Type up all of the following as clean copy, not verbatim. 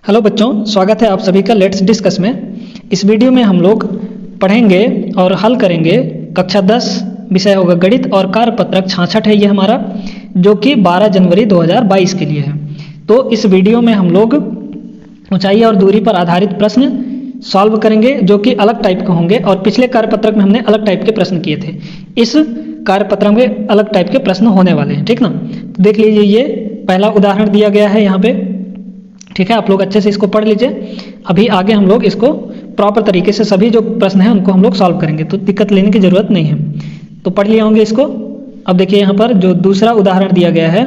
Hello बच्चों, स्वागत है आप सभी का लेट्स डिस्कस में। इस वीडियो में हम लोग पढ़ेंगे और हल करेंगे कक्षा 10 विषय होगा गणित और कार्यपत्रक 66 है ये हमारा, जो कि 12 जनवरी 2022 के लिए है। तो इस वीडियो में हम लोग ऊंचाई और दूरी पर आधारित प्रश्न सॉल्व करेंगे, जो कि अलग टाइप के होंगे। और पिछले कार्यपत्रक में हमने अलग टाइप के प्रश्न किए थे, इस कार्यपत्रक में अलग टाइप के प्रश्न होने वाले हैं, ठीक ना। देख लीजिए, ये पहला उदाहरण दिया गया है यहाँ पे, ठीक है। आप लोग अच्छे से इसको पढ़ लीजिए। अभी आगे हम लोग इसको प्रॉपर तरीके से सभी जो प्रश्न हैं उनको हम लोग सॉल्व करेंगे, तो दिक्कत लेने की ज़रूरत नहीं है। तो पढ़ लिए होंगे इसको। अब देखिए यहाँ पर जो दूसरा उदाहरण दिया गया है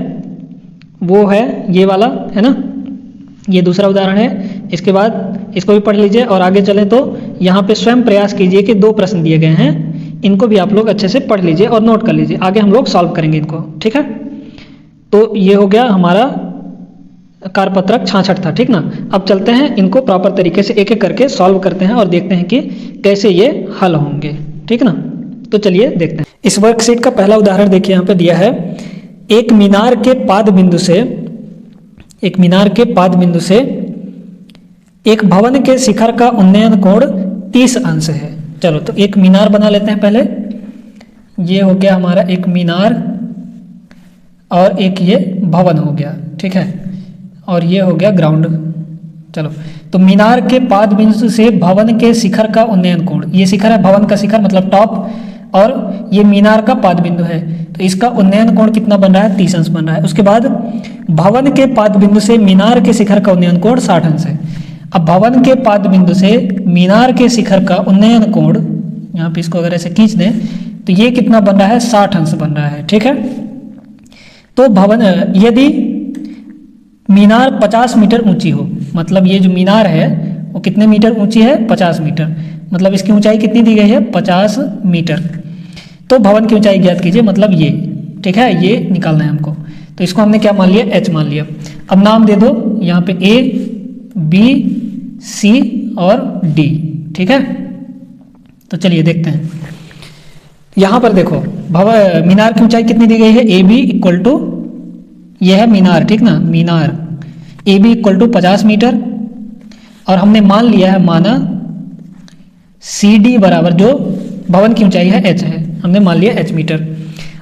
वो है ये वाला, है ना। ये दूसरा उदाहरण है। इसके बाद इसको भी पढ़ लीजिए और आगे चलें तो यहाँ पे स्वयं प्रयास कीजिए कि 2 प्रश्न दिए गए हैं, इनको भी आप लोग अच्छे से पढ़ लीजिए और नोट कर लीजिए। आगे हम लोग सॉल्व करेंगे इनको, ठीक है। तो ये हो गया हमारा कार्यपत्रक 66 था, ठीक ना। अब चलते हैं इनको प्रॉपर तरीके से एक एक करके सॉल्व करते हैं और देखते हैं कि कैसे ये हल होंगे, ठीक ना। तो चलिए देखते हैं। इस वर्कशीट का पहला उदाहरण देखिए, यहाँ पे दिया है एक मीनार के पाद बिंदु से एक भवन के शिखर का उन्नयन कोण 30 अंश है। चलो तो एक मीनार बना लेते हैं पहले। ये हो गया हमारा एक मीनार और एक ये भवन हो गया, ठीक है। और ये हो गया ग्राउंड। चलो तो मीनार के पाद बिंदु से भवन के शिखर का उन्नयन कोण, ये शिखर है, भवन का शिखर मतलब टॉप, और ये मीनार का पाद बिंदु है, तो इसका उन्नयन कोण कितना बन रहा है? 30 अंश बन रहा है। उसके बाद भवन के पाद बिंदु से मीनार के शिखर का उन्नयन कोण 60 अंश है। अब भवन के पाद बिंदु से मीनार के शिखर का उन्नयन कोण, यहाँ पे इसको अगर ऐसे खींच दें तो ये कितना बन रहा है? 60 अंश बन रहा है, ठीक है। तो भवन, यदि मीनार 50 मीटर ऊंची हो, मतलब ये जो मीनार है वो कितने मीटर ऊंची है? 50 मीटर, मतलब इसकी ऊंचाई कितनी दी गई है? 50 मीटर। तो भवन की ऊंचाई ज्ञात कीजिए, मतलब ये, ठीक है, ये निकालना है हमको। तो इसको हमने क्या मान लिया? h मान लिया। अब नाम दे दो यहाँ पे A, B, C और D, ठीक है। तो चलिए देखते हैं। यहाँ पर देखो मीनार की ऊंचाई कितनी दी गई है? AB इक्वल टू, यह है मीनार, ठीक ना, मीनार AB इक्वल टू 50 मीटर, और हमने मान लिया है, माना CD बराबर, जो भवन की ऊंचाई है h है, हमने मान लिया h मीटर,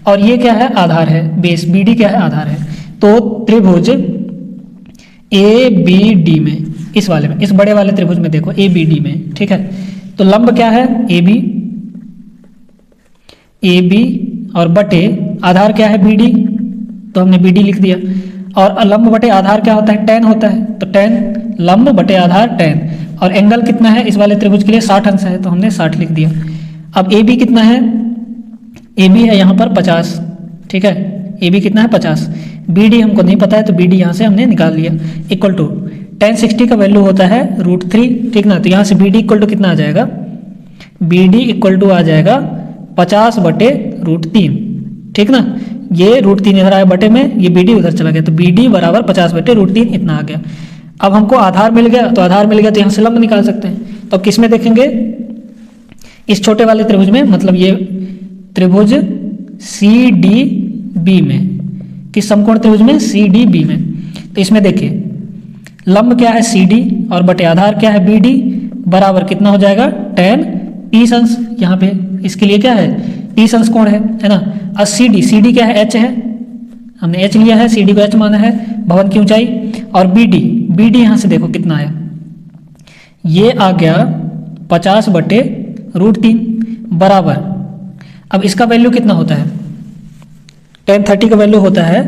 और ये क्या है? आधार है, बेस। BD क्या है? आधार है। तो त्रिभुज ABD में, इस वाले में, इस बड़े वाले त्रिभुज में देखो ABD में, ठीक है। तो लंब क्या है? AB और बटे आधार क्या है? BD, तो हमने BD लिख दिया। और लंब बटे आधार क्या होता है? tan होता है, तो tan लंब बटे आधार tan। और एंगल कितना है इस वाले त्रिभुज के लिए? 60 अंश है, तो हमने 60 लिख दिया। अब AB कितना है? AB है यहाँ पर 50, ठीक है। AB कितना है? 50। BD हमको नहीं पता है, तो BD यहाँ से हमने निकाल लिया, इक्वल टू tan 60 का वैल्यू होता है √3, ठीक ना। तो यहाँ से BD इक्वल टू कितना आ जाएगा? BD इक्वल टू आ जाएगा 50 बटे √3, ठीक ना। ये √3 इधर आया बटे में, ये BD उधर चला गया, तो BD बराबर 50 बटे √3 इतना आ गया। अब हमको आधार मिल गया, तो आधार मिल गया तो यहाँ से लंब निकाल सकते हैं। तो अब किस में देखेंगे? इस छोटे वाले त्रिभुज में, मतलब ये त्रिभुज CDB में, किस समकोण त्रिभुज में? CDB में। तो इसमें देखिए लंब क्या है? CD और बटे आधार क्या है? BD, बराबर कितना हो जाएगा? tan 30 अंश। यहाँ पे इसके लिए क्या है? 30 अंश कोण है ना। और CD क्या है? h है, हमने h लिया है, CD को h माना है, भवन की ऊंचाई। और BD यहाँ से देखो कितना आया? ये आ गया 50 बटे √3 बराबर, अब इसका वैल्यू कितना होता है? tan 30 का वैल्यू होता है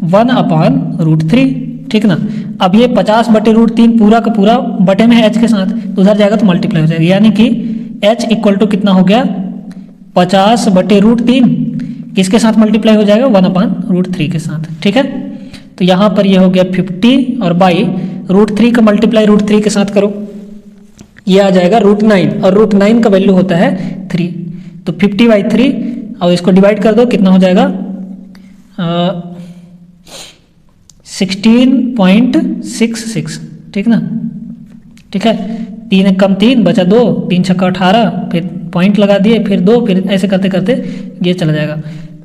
1/√3, ठीक ना। अब ये 50 बटे √3 पूरा का पूरा बटे में है h के साथ, तो उधर जाएगा तो मल्टीप्लाई हो जाएगा, यानी कि h इक्वल टू कितना हो गया? 50 बटे √3, किसके साथ मल्टीप्लाई हो जाएगा? 1/√3 के साथ, ठीक है। तो यहाँ पर ये हो गया 50, और बाई √3 का मल्टीप्लाई √3 के साथ करो, ये आ जाएगा √9, और √9 का वैल्यू होता है 3, तो 50/3, और इसको डिवाइड कर दो, कितना हो जाएगा? 16.66, ठीक ना, ठीक है। 3 कम 3 बचा 2, 3 छक्का 18, फिर पॉइंट लगा दिए, फिर 2, फिर ऐसे करते करते ये चला जाएगा।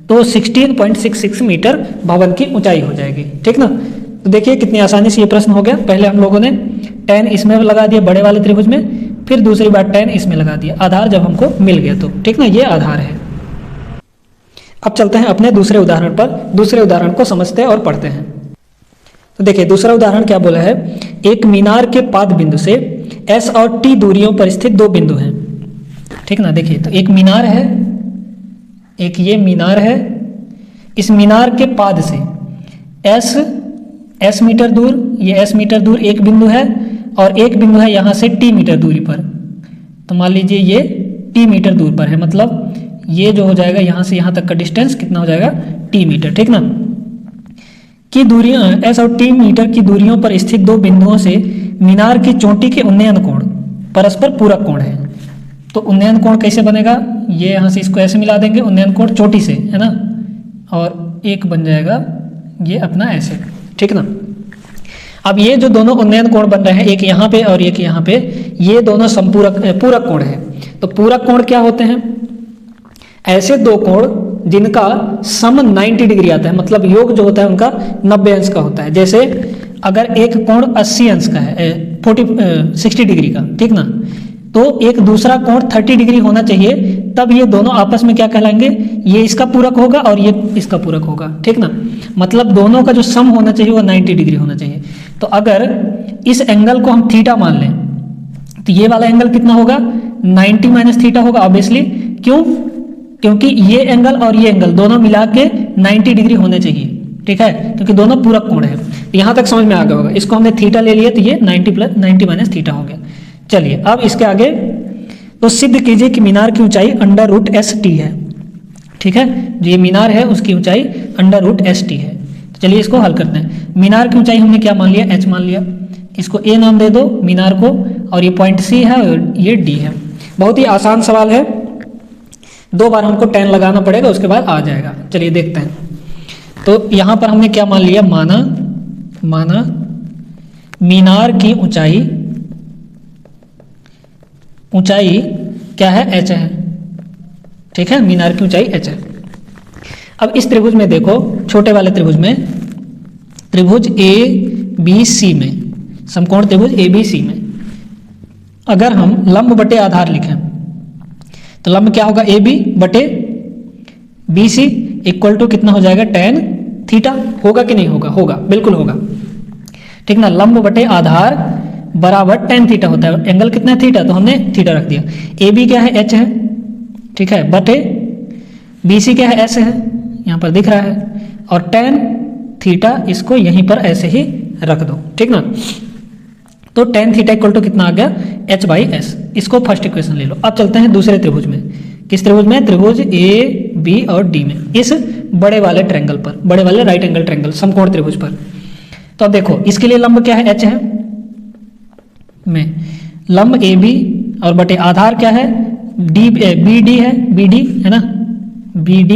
तो 16.66 मीटर भवन की ऊंचाई हो जाएगी, ठीक ना। तो देखिए कितनी आसानी से ये प्रश्न हो गया। पहले हम लोगों ने tan इसमें लगा दिया बड़े वाले त्रिभुज में, फिर दूसरी बार tan इसमें लगा दिया, आधार जब हमको मिल गया तो, ठीक ना, ये आधार है। अब चलते हैं अपने दूसरे उदाहरण पर, दूसरे उदाहरण को समझते हैं और पढ़ते हैं। तो देखिए दूसरा उदाहरण क्या बोला है, एक मीनार के पाद बिंदु से S और T दूरियों पर स्थित दो बिंदु हैं, ठीक ना। देखिए तो एक मीनार है, एक ये मीनार है, इस मीनार के पाद से S मीटर दूर, ये S मीटर दूर एक बिंदु है, और एक बिंदु है यहाँ से T मीटर दूरी पर। तो मान लीजिए ये T मीटर दूर पर है, मतलब ये जो हो जाएगा यहाँ से यहाँ तक का डिस्टेंस कितना हो जाएगा, T मीटर, ठीक ना। की दूरियां S और T मीटर की दूरियों पर स्थित दो बिंदुओं से मीनार की चोटी के उन्नयन कोण परस्पर पूरक कोण है। तो उन्नयन कोण कैसे बनेगा, ये यहाँ से इसको ऐसे मिला देंगे, उन्नयन कोण चोटी से, है ना, और एक बन जाएगा ये अपना ऐसे, ठीक ना। अब ये जो दोनों उन्नयन कोण बन रहे हैं, एक यहाँ पे और एक यहाँ पे, ये दोनों संपूरक पूरक कोण है। तो पूरक कोण क्या होते हैं, ऐसे दो कोण जिनका सम 90 डिग्री आता है, मतलब योग जो होता है उनका 90 अंश का होता है। जैसे अगर एक कोण 80 अंश का है, 60 डिग्री का, ठीक ना, तो एक दूसरा कोण 30 डिग्री होना चाहिए, तब ये दोनों आपस में क्या कहलाएंगे, ये इसका पूरक होगा और ये इसका पूरक होगा, ठीक ना। मतलब दोनों का जो सम होना चाहिए वो 90 डिग्री होना चाहिए। तो अगर इस एंगल को हम थीटा मान लें, तो ये वाला एंगल कितना होगा, 90 माइनस थीटा होगा ऑब्वियसली। क्यों, क्योंकि ये एंगल और ये एंगल दोनों मिला के 90 डिग्री होने चाहिए, ठीक है, क्योंकि दोनों पूरक कोण है। यहाँ तक समझ में आ गया होगा। इसको हमने थीटा ले लिया तो ये 90 माइनस थीटा हो गया। चलिए अब इसके आगे, तो सिद्ध कीजिए कि मीनार की ऊंचाई √ST है, ठीक है, जो ये मीनार है उसकी ऊंचाई √ST है। तो चलिए इसको हल करते हैं। मीनार की ऊंचाई हमने क्या मान लिया, H मान लिया, इसको A नाम दे दो मीनार को, और ये पॉइंट C है और ये D है। बहुत ही आसान सवाल है, 2 बार हमको tan लगाना पड़ेगा, उसके बाद आ जाएगा। चलिए देखते हैं। तो यहाँ पर हमने क्या मान लिया, माना मीनार की ऊंचाई क्या है, H है, ठीक है, मीनार की ऊंचाई H है। अब इस त्रिभुज में देखो, छोटे वाले त्रिभुज में, त्रिभुज ABC में, समकोण त्रिभुज ABC में अगर हम लंब बटे आधार लिखें, तो लंब क्या होगा, AB बटे BC इक्वल टू कितना हो जाएगा, tan थीटा। होगा कि नहीं होगा, होगा, बिल्कुल होगा, ठीक ना। लंब बटे आधार बराबर tan थीटा होता है, एंगल कितना है, थीटा, तो हमने थीटा रख दिया। AB क्या है, H है, ठीक है, बटे BC क्या है, S है, यहाँ पर दिख रहा है, और tan थीटा इसको यहीं पर ऐसे ही रख दो, ठीक ना। तो tan थीटा इक्वल टू कितना आ गया, H/S। इसको फर्स्ट इक्वेशन ले लो। अब चलते हैं दूसरे त्रिभुज में। किस त्रिभुज में, त्रिभुज AB और D में, इस बड़े वाले ट्रायंगल पर, बड़े वाले राइट एंगल ट्रायंगल समकोण त्रिभुज पर। तो अब देखो इसके लिए लंब क्या है, H है, में लंब AB और बटे आधार क्या है, BD है, BD है ना, BD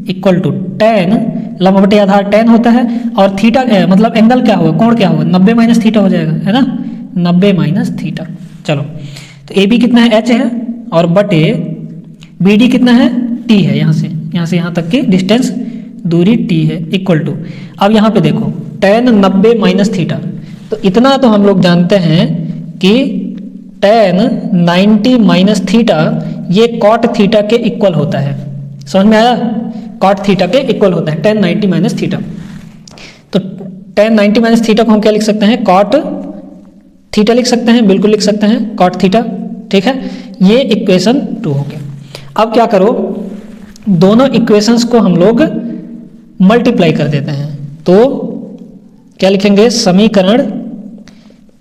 इक्वल टू tan, लंब बटे आधार tan होता है, और थीटा मतलब एंगल क्या होगा, कोण क्या होगा, 90 माइनस थीटा हो जाएगा, है ना, 90 माइनस थीटा। चलो तो AB कितना है, H है, और बटे BD कितना है, T है, यहाँ से यहाँ तक की डिस्टेंस दूरी T है, इक्वल टू, अब यहाँ पे देखो tan 90 माइनस थीटा, तो इतना तो हम लोग जानते हैं कि tan 90 माइनस थीटा ये cot थीटा के इक्वल होता है। समझ में आया, cot थीटा के इक्वल होता है tan 90 माइनस थीटा। तो tan 90 माइनस थीटा को हम क्या लिख सकते हैं, cot थीटा लिख सकते हैं, बिल्कुल लिख सकते हैं cot थीटा, ठीक है। ये इक्वेशन 2 हो गया। अब क्या करो, दोनों इक्वेशंस को हम लोग मल्टीप्लाई कर देते हैं। तो क्या लिखेंगे, समीकरण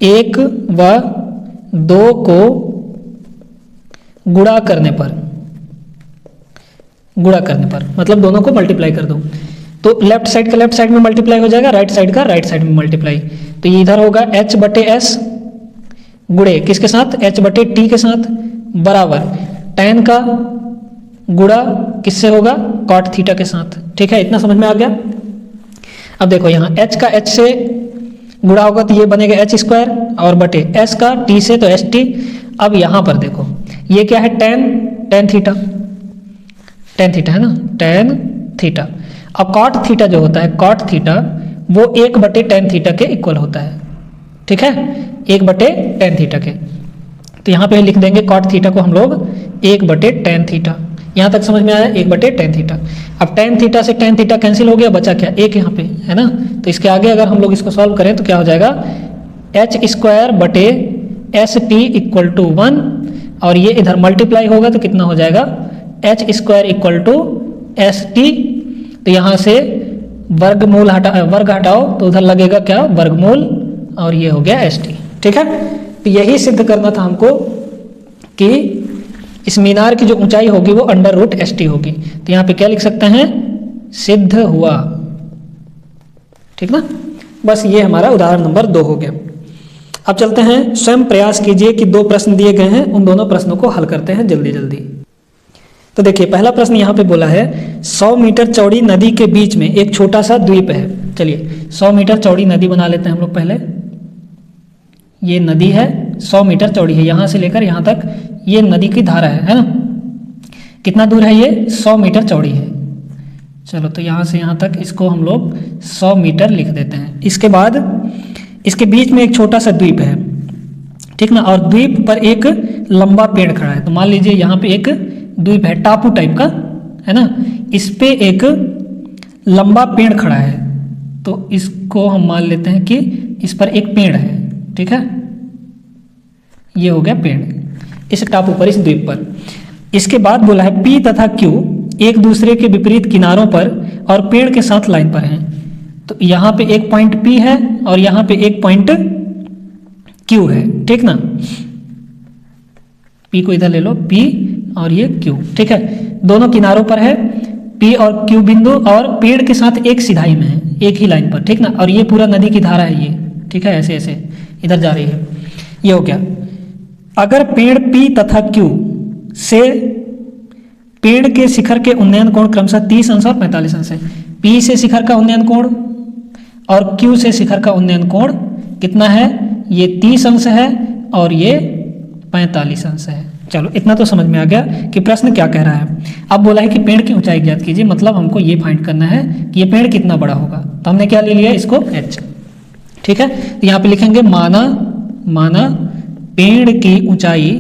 1 व 2 को गुणा करने पर मतलब दोनों को मल्टीप्लाई कर दो, तो लेफ्ट साइड का लेफ्ट साइड में मल्टीप्लाई हो जाएगा, राइट साइड का राइट साइड में मल्टीप्लाई। तो ये इधर होगा H बटे S गुणे किसके साथ, H बटे T के साथ, बराबर tan का गुणा किससे होगा, cot थीटा के साथ, ठीक है। इतना समझ में आ गया। अब देखो यहाँ H का H से गुणा होगा तो ये बनेगा H स्क्वायर, और बटे S का T से तो ST। अब यहाँ पर देखो ये क्या है, tan थीटा है ना, tan थीटा। अब cot थीटा जो होता है, cot थीटा वो 1 बटे tan थीटा के इक्वल होता है, ठीक है, 1/tan थीटा के। तो यहाँ पे लिख देंगे cot थीटा को हम लोग 1/tan थीटा। यहाँ तक समझ में आया, 1/tan थीटा। अब tan थीटा से tan थीटा कैंसिल हो गया, बचा क्या, एक यहाँ पे है ना। तो इसके आगे अगर हम लोग इसको सॉल्व करें तो क्या हो जाएगा, h² = 1 और ये इधर मल्टीप्लाई होगा तो कितना हो जाएगा, h² = st। तो यहाँ से वर्ग हटाओ तो उधर लगेगा क्या, वर्गमूल, और ये हो गया st। ठीक है, तो यही सिद्ध करना था हमको कि इस मीनार की जो ऊंचाई होगी वो √st होगी। तो यहाँ पे क्या लिख सकते हैं, सिद्ध हुआ। ठीक ना, बस ये हमारा उदाहरण नंबर 2 हो गया। अब चलते हैं, स्वयं प्रयास कीजिए कि 2 प्रश्न दिए गए हैं, उन दोनों प्रश्नों को हल करते हैं जल्दी जल्दी। तो देखिए पहला प्रश्न यहाँ पे बोला है 100 मीटर चौड़ी नदी के बीच में एक छोटा सा द्वीप है। चलिए 100 मीटर चौड़ी नदी बना लेते हैं हम लोग पहले। ये नदी है, 100 मीटर चौड़ी है, यहाँ से लेकर यहाँ तक ये नदी की धारा है ना। कितना दूर है ये, 100 मीटर चौड़ी है। चलो तो यहाँ से यहाँ तक इसको हम लोग 100 मीटर लिख देते हैं। इसके बाद इसके बीच में एक छोटा सा द्वीप है, ठीक ना, और द्वीप पर एक लंबा पेड़ खड़ा है। तो मान लीजिए यहाँ पे एक द्वीप है, टापू टाइप का है ना, इस पे एक लंबा पेड़ खड़ा है। तो इसको हम मान लेते हैं कि इस पर एक पेड़ है। ठीक है, ये हो गया पेड़ इस टापू पर, इस द्वीप पर। इसके बाद बोला है P तथा Q एक दूसरे के विपरीत किनारों पर और पेड़ के साथ लाइन पर हैं। तो यहाँ पे एक पॉइंट P है और यहाँ पे एक पॉइंट Q है। ठीक ना, P को इधर ले लो, P और ये Q। ठीक है, दोनों किनारों पर है P और Q बिंदु, और पेड़ के साथ एक सिधाई में है, एक ही लाइन पर। ठीक ना, और ये पूरा नदी की धारा है ये। ठीक है, ऐसे ऐसे इधर जा रही है। ये हो गया। अगर पेड़ P तथा Q से पेड़ के शिखर के उन्नयन कोण क्रमशः 30 अंश और 45 अंश है। P से शिखर का उन्नयन कोण और Q से शिखर का उन्नयन कोण कितना है, ये 30 अंश है और ये 45 अंश है। चलो इतना तो समझ में आ गया कि प्रश्न क्या कह रहा है। अब बोला है कि पेड़ की ऊंचाई ज्ञात कीजिए, मतलब हमको ये फाइंड करना है कि ये पेड़ कितना बड़ा होगा। तो हमने क्या ले लिया, इसको h। ठीक है, तो यहाँ पे लिखेंगे माना पेड़ की ऊंचाई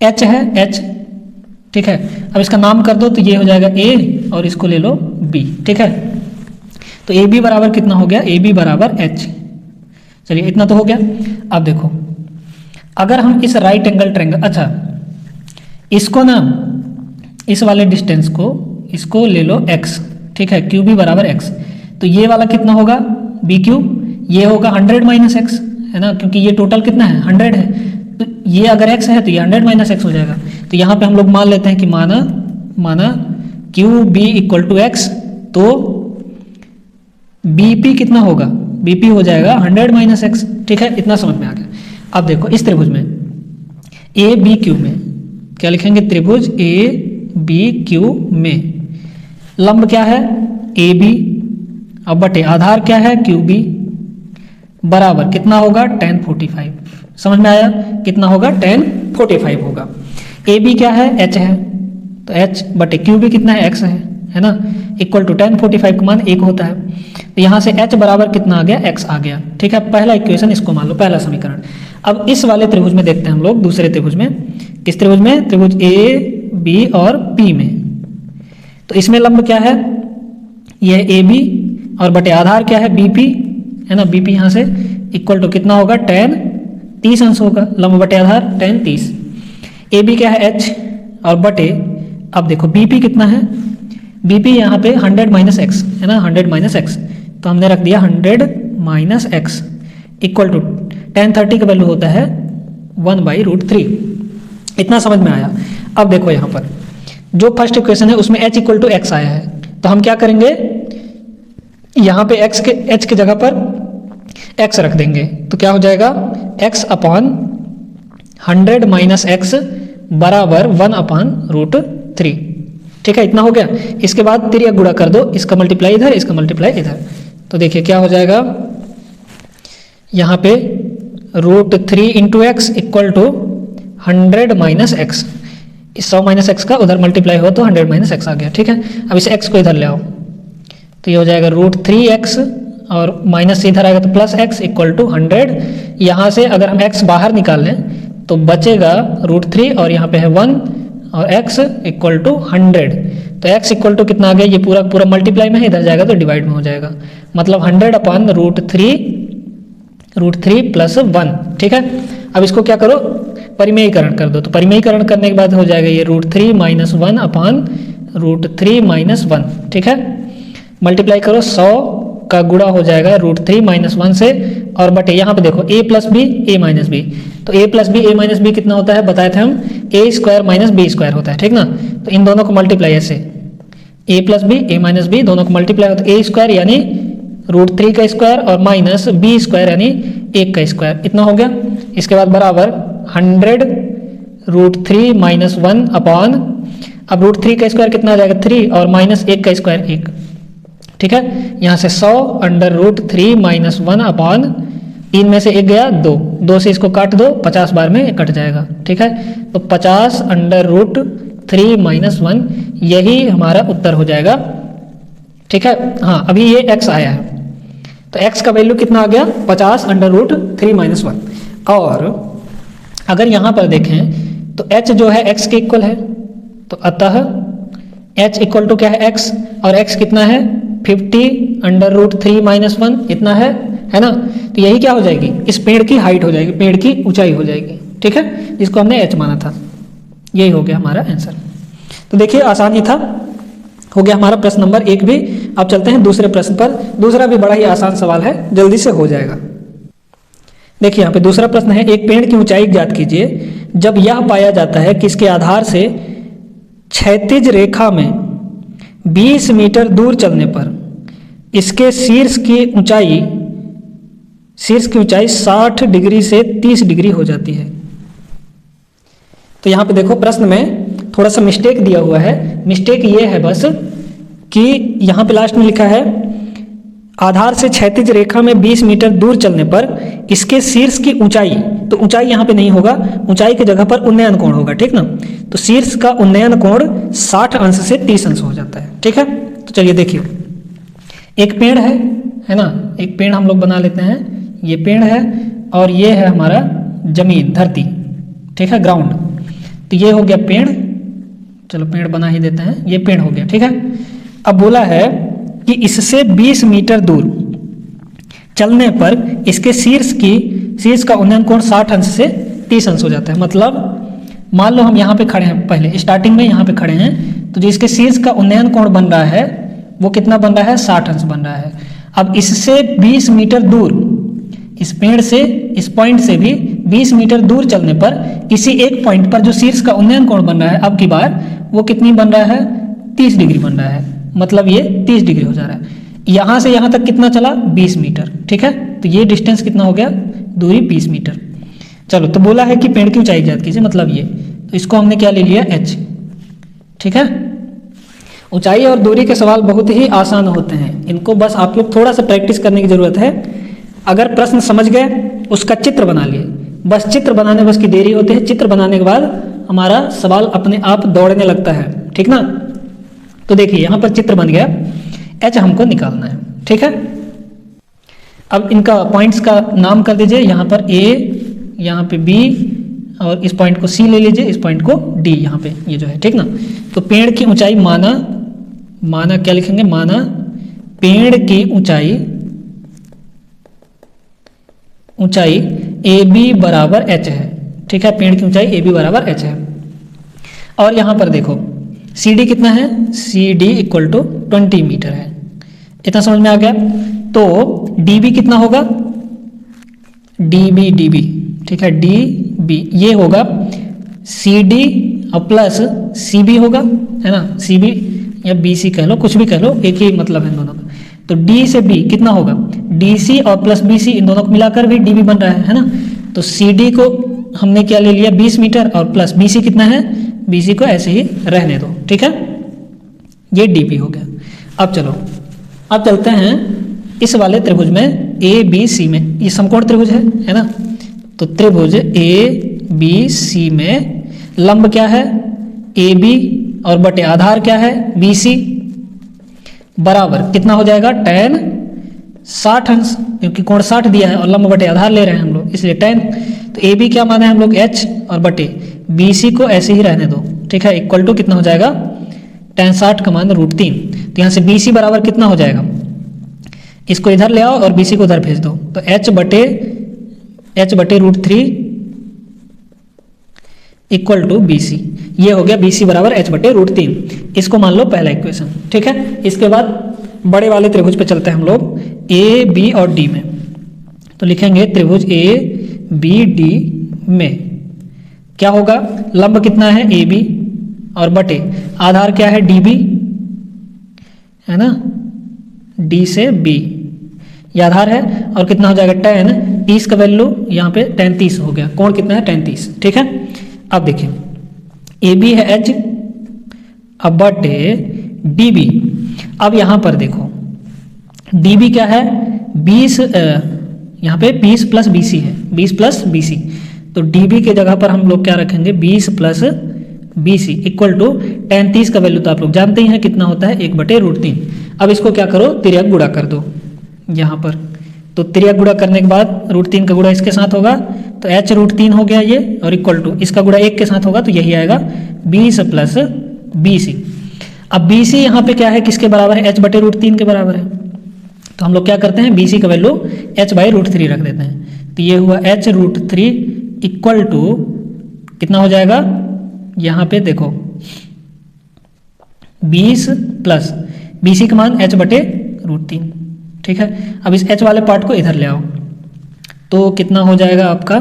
h है, h। ठीक है, अब इसका नाम कर दो तो ये हो जाएगा a और इसको ले लो b। ठीक है, तो AB बराबर कितना हो गया, AB बराबर h। चलिए इतना तो हो गया। अब देखो अगर हम इस राइट एंगल ट्रायंगल, अच्छा इसको ना, इस वाले डिस्टेंस को, इसको ले लो x। ठीक है, QB बराबर x। तो ये वाला कितना होगा, BQ, ये होगा 100 - x है ना, क्योंकि ये टोटल कितना है, 100 है। तो ये अगर x है तो ये 100 - x हो जाएगा। तो यहाँ पे हम लोग मान लेते हैं कि माना QB = x, तो BP कितना होगा, BP हो जाएगा 100 - x। ठीक है, इतना समझ में आ गया। अब देखो इस त्रिभुज में ABQ में क्या लिखेंगे, त्रिभुज ABQ में लंब क्या है, AB, अब बटे आधार क्या है, QB, बराबर कितना होगा, tan 45। समझ में आया, कितना होगा, tan 45 होगा। AB क्या है, h है, तो h बटे QB कितना है, x है ना, इक्वल टू tan 45 का मान 1 होता है। तो यहाँ से h बराबर कितना आ गया, x आ गया। ठीक है, पहला इक्वेशन इसको मान लो, पहला समीकरण। अब इस वाले त्रिभुज में देखते हैं हम लोग, दूसरे त्रिभुज में। किस त्रिभुज में, त्रिभुज A B और P में। तो इसमें लंब क्या है, यह AB और बटे आधार क्या है, BP है ना, BP यहाँ से इक्वल टू कितना होगा, tan 30 अंश होगा, लंब बटे आधार tan 30। AB क्या है, h, और बटे, अब देखो BP कितना है, BP यहाँ पे 100 - x है ना, 100 - x। तो हमने रख दिया 100 - x इक्वल टू tan 30 का वैल्यू होता है 1/√3। इतना समझ में आया। अब देखो यहाँ पर जो फर्स्ट इक्वेशन है उसमें h = x आया है, तो हम क्या करेंगे, यहाँ पे h के जगह पर x रख देंगे। तो क्या हो जाएगा, x/100 - x बराबर 1/√3। ठीक है, इतना हो गया। इसके बाद तिर्यक गुणा कर दो, इसका मल्टीप्लाई इधर, इसका मल्टीप्लाई इधर। तो देखिए क्या हो जाएगा, यहाँ पे √3 × x इक्वल टू 100 - x। इस 100 - x का उधर मल्टीप्लाई हो तो 100 - x आ गया। ठीक है, अब इस x को इधर ले आओ, तो ये हो जाएगा √3x और माइनस से इधर आएगा तो प्लस x इक्वल टू 100। यहाँ से अगर हम x बाहर निकाल लें तो बचेगा √3 और यहाँ पे है 1 और x इक्वल टू 100। तो x इक्वल टू कितना आ गया, ये पूरा पूरा मल्टीप्लाई में है, इधर जाएगा तो डिवाइड में हो जाएगा, मतलब 100 अपॉन √3 प्लस 1। ठीक है, अब इसको क्या करो, परिमेयीकरण कर दो। तो परिमेयीकरण करने के बाद हो जाएगा ये √3 माइनस 1 अपॉन √3 माइनस 1। ठीक है, मल्टीप्लाई करो, 100 का गुणा हो जाएगा √3 माइनस 1 से, और बटे यहाँ पे देखो a plus B a minus B, तो a plus B a minus B कितना होता है बताए थे हम, a square minus B square होता है। ठीक ना, तो इन दोनों को मल्टीप्लाई ऐसे a plus B a minus B दोनों को मल्टीप्लाई होता है, a स्क्वायर यानी √3 का स्क्वायर और माइनस b स्क्वायर यानी 1 का स्क्वायर, इतना हो गया। इसके बाद बराबर 100 √3 माइनस 1 अपॉन, अब √3 का स्क्वायर कितना आ जाएगा 3 और माइनस 1 का स्क्वायर 1। ठीक है, यहाँ से 100 अंडर √3 माइनस 1 अपॉन, 3 में से 1 गया 2 से इसको काट दो, 50 बार में कट जाएगा। ठीक है, तो 50 अंडर √3 माइनस 1, यही हमारा उत्तर हो जाएगा। ठीक है, हाँ अभी ये x आया है, तो x का वैल्यू कितना आ गया 50 अंडर √3 माइनस 1। और अगर यहाँ पर देखें तो h जो है x के इक्वल है, तो अतः h इक्वल टू क्या है x, और x कितना है 50 अंडर √3 माइनस 1, इतना है ना। तो यही क्या हो जाएगी, इस पेड़ की हाइट हो जाएगी, पेड़ की ऊंचाई हो जाएगी। ठीक है, जिसको हमने h माना था, यही हो गया हमारा आंसर। तो देखिए आसान ही था, हो गया हमारा प्रश्न नंबर 1 भी। अब चलते हैं दूसरे प्रश्न पर, दूसरा भी बड़ा ही आसान सवाल है, जल्दी से हो जाएगा। देखिए यहाँ पे दूसरा प्रश्न है, एक पेड़ की ऊंचाई ज्ञात कीजिए जब यह पाया जाता है कि इसके आधार से क्षैतिज रेखा में 20 मीटर दूर चलने पर इसके शीर्ष की ऊंचाई 60 डिग्री से 30 डिग्री हो जाती है। तो यहाँ पे देखो प्रश्न में थोड़ा सा मिस्टेक दिया हुआ है, मिस्टेक ये है बस कि यहाँ पे लास्ट में लिखा है आधार से क्षैतिज रेखा में 20 मीटर दूर चलने पर इसके शीर्ष की ऊंचाई, तो ऊंचाई यहाँ पे नहीं होगा, ऊंचाई की जगह पर उन्नयन कोण होगा। ठीक ना, तो शीर्ष का उन्नयन कोण 60 अंश से 30 अंश हो जाता है। ठीक है, तो चलिए देखिए, एक पेड़ है ना, एक पेड़ हम लोग बना लेते हैं, ये पेड़ है और ये है हमारा जमीन, धरती। ठीक है, ग्राउंड। तो ये हो गया पेड़, चलो पेड़ बना ही देते हैं, ये पेड़ हो गया। ठीक है, अब बोला है कि इससे 20 मीटर दूर चलने पर इसके शीर्ष का उन्नयन कोण 60 अंश से 30 अंश हो जाता है। मतलब मान लो हम यहाँ पे खड़े हैं, पहले स्टार्टिंग में यहाँ पे खड़े हैं, तो जो इसके शीर्ष का उन्नयन कोण बन रहा है वो कितना बन रहा है 60 अंश बन रहा है। अब इससे 20 मीटर दूर, इस पेड़ से इस पॉइंट से भी 20 मीटर दूर चलने पर किसी एक पॉइंट पर जो शीर्ष का उन्नयन कोण बन रहा है अब की बार वो कितनी बन रहा है 30 डिग्री बन रहा है, मतलब ये 30 डिग्री हो जा रहा है। यहाँ से यहाँ तक कितना चला 20 मीटर। ठीक है, तो ये डिस्टेंस कितना हो गया, दूरी 20 मीटर। चलो, तो बोला है कि पेड़ की ऊंचाई ज्ञात कीजिए, मतलब ये, तो इसको हमने क्या ले लिया h। ठीक है, ऊंचाई और दूरी के सवाल बहुत ही आसान होते हैं, इनको बस आप लोग थोड़ा सा प्रैक्टिस करने की जरूरत है। अगर प्रश्न समझ गए उसका चित्र बना लिए, बस चित्र बनाने बस की देरी होती है, चित्र बनाने के बाद हमारा सवाल अपने आप दौड़ने लगता है। ठीक ना, तो देखिए यहाँ पर चित्र बन गया, h हमको निकालना है। ठीक है, अब इनका पॉइंट्स का नाम कर दीजिए, यहाँ पर a, यहाँ पे b, और इस पॉइंट को c ले लीजिए, इस पॉइंट को d, यहाँ पे ये जो है। ठीक ना, तो पेड़ की ऊंचाई माना क्या लिखेंगे, माना पेड़ की ऊंचाई AB बराबर h है। ठीक है, पेड़ की ऊंचाई AB बराबर h है। और यहाँ पर देखो CD कितना है, CD इक्वल टू 20 मीटर है, इतना समझ में आ गया। तो DB कितना होगा, DB, ठीक है, DB ये होगा CD और प्लस CB होगा, है ना, CB या BC कह लो, कुछ भी कह लो, एक ही मतलब है इन दोनों का। तो D से B कितना होगा, DC और प्लस BC, इन दोनों को मिलाकर भी DB बन रहा है ना। तो CD को हमने क्या ले लिया 20 मीटर, और प्लस BC कितना है, BC को ऐसे ही रहने दो। ठीक है, ये DB हो गया। अब चलो, अब चलते हैं इस वाले त्रिभुज में ABC में, ये समकोण त्रिभुज है ना। तो त्रिभुज ABC में लंब क्या है AB, और बटे आधार क्या है BC। बराबर कितना हो जाएगा, tan 60 अंश, क्योंकि कोण 60 दिया है और लंब बटे आधार ले रहे हैं हम लोग, इसलिए tan। तो ए बी क्या माना है हम लोग, h, और बटे बी सी को ऐसे ही रहने दो, ठीक है, इक्वल टू कितना हो जाएगा, tan 60 का मान √3। तो यहाँ से बी सी बराबर कितना हो जाएगा, इसको इधर ले आओ और बी सी को उधर भेज दो, तो h बटे √3 इक्वल टू बी सी। ये हो गया बी सी बराबर h बटे √3। इसको मान लो पहला इक्वेशन, ठीक है। इसके बाद बड़े वाले त्रिभुज पे चलते हैं हम लोग, ए बी और डी में। तो लिखेंगे त्रिभुज ए बी डी में क्या होगा, लंब कितना है ए बी और बटे आधार क्या है डी बी, है ना, डी से बी ये आधार है, और कितना हो जाएगा tan 30 का वैल्यू यहाँ पे tan 30 हो गया, कोण कितना है tan 30, ठीक है। अब देखिए ए बी है h, अब बटे डी बी। अब यहाँ पर देखो डी बी क्या है 20, यहाँ पे 20 प्लस बी सी है, 20 प्लस बी सी, तो डी बी के जगह पर हम लोग क्या रखेंगे 20 plus B C equal to tan 30 का वैल्यू तो आप लोग जानते ही हैं कितना होता है 1 बटे √3। अब इसको क्या करो, तिर्यक गुणा कर दो यहाँ पर, तो तिर्यक गुणा करने के बाद √3 का गुणा इसके साथ होगा तो h √3 हो गया ये, और इक्वल टू इसका गुणा 1 के साथ होगा तो यही आएगा 20 प्लस बी सी। अब बी सी यहाँ पे क्या है, किसके बराबर है, h बटे √3 के बराबर है, तो हम लोग क्या करते हैं बी सी का वैल्यू h बाई √3 रख देते हैं, तो ये हुआ h √3 इक्वल टू कितना हो जाएगा, यहाँ पे देखो 20 प्लस बी सी का मान h बटे √3, ठीक है। अब इस h वाले पार्ट को इधर ले आओ, तो कितना हो जाएगा आपका,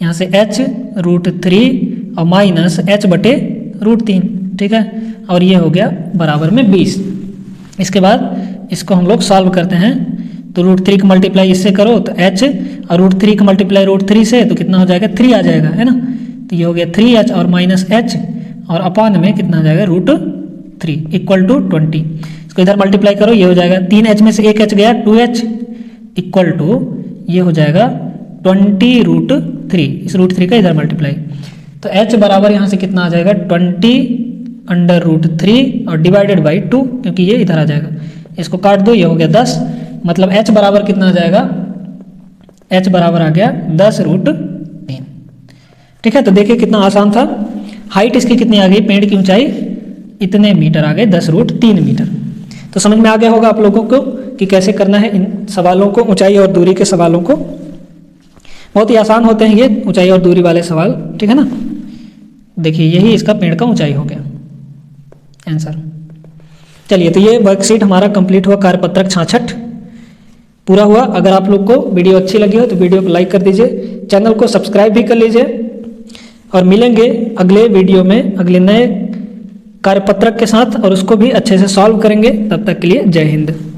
यहाँ से h √3 और माइनस h बटे √3, ठीक है, और ये हो गया बराबर में 20। इसके बाद इसको हम लोग सॉल्व करते हैं, तो √3 का मल्टीप्लाई इससे करो तो h, और √3 का मल्टीप्लाई √3 से तो कितना हो जाएगा 3 आ जाएगा, है ना, तो ये हो गया 3h और माइनस h, और अपॉन में कितना आ जाएगा √3 इक्वल टू 20। इसको इधर मल्टीप्लाई करो, ये हो जाएगा 3h में से 1h गया 2h इक्वल टू ये हो जाएगा 20√3, इस √3 का इधर मल्टीप्लाई, तो h बराबर यहाँ से कितना आ जाएगा 20√3 और डिवाइडेड बाई 2, क्योंकि ये इधर आ जाएगा, इसको काट दो, ये हो गया 10, मतलब h बराबर कितना आ जाएगा, h बराबर आ गया 10√3, ठीक है। तो देखिए कितना आसान था। हाइट इसकी कितनी आ गई, पेड़ की ऊंचाई इतने मीटर आ गए 10√3 मीटर। तो समझ में आ गया होगा आप लोगों को कि कैसे करना है इन सवालों को, ऊंचाई और दूरी के सवालों को। बहुत ही आसान होते हैं ये ऊंचाई और दूरी वाले सवाल, ठीक है ना। देखिए यही इसका पेड़ का ऊंचाई हो गया आंसर। चलिए, तो ये वर्कशीट हमारा कंप्लीट हुआ, कार्यपत्रक 66 पूरा हुआ। अगर आप लोग को वीडियो अच्छी लगी हो तो वीडियो को लाइक कर दीजिए, चैनल को सब्सक्राइब भी कर लीजिए, और मिलेंगे अगले वीडियो में अगले नए कार्यपत्रक के साथ, और उसको भी अच्छे से सॉल्व करेंगे। तब तक के लिए जय हिंद।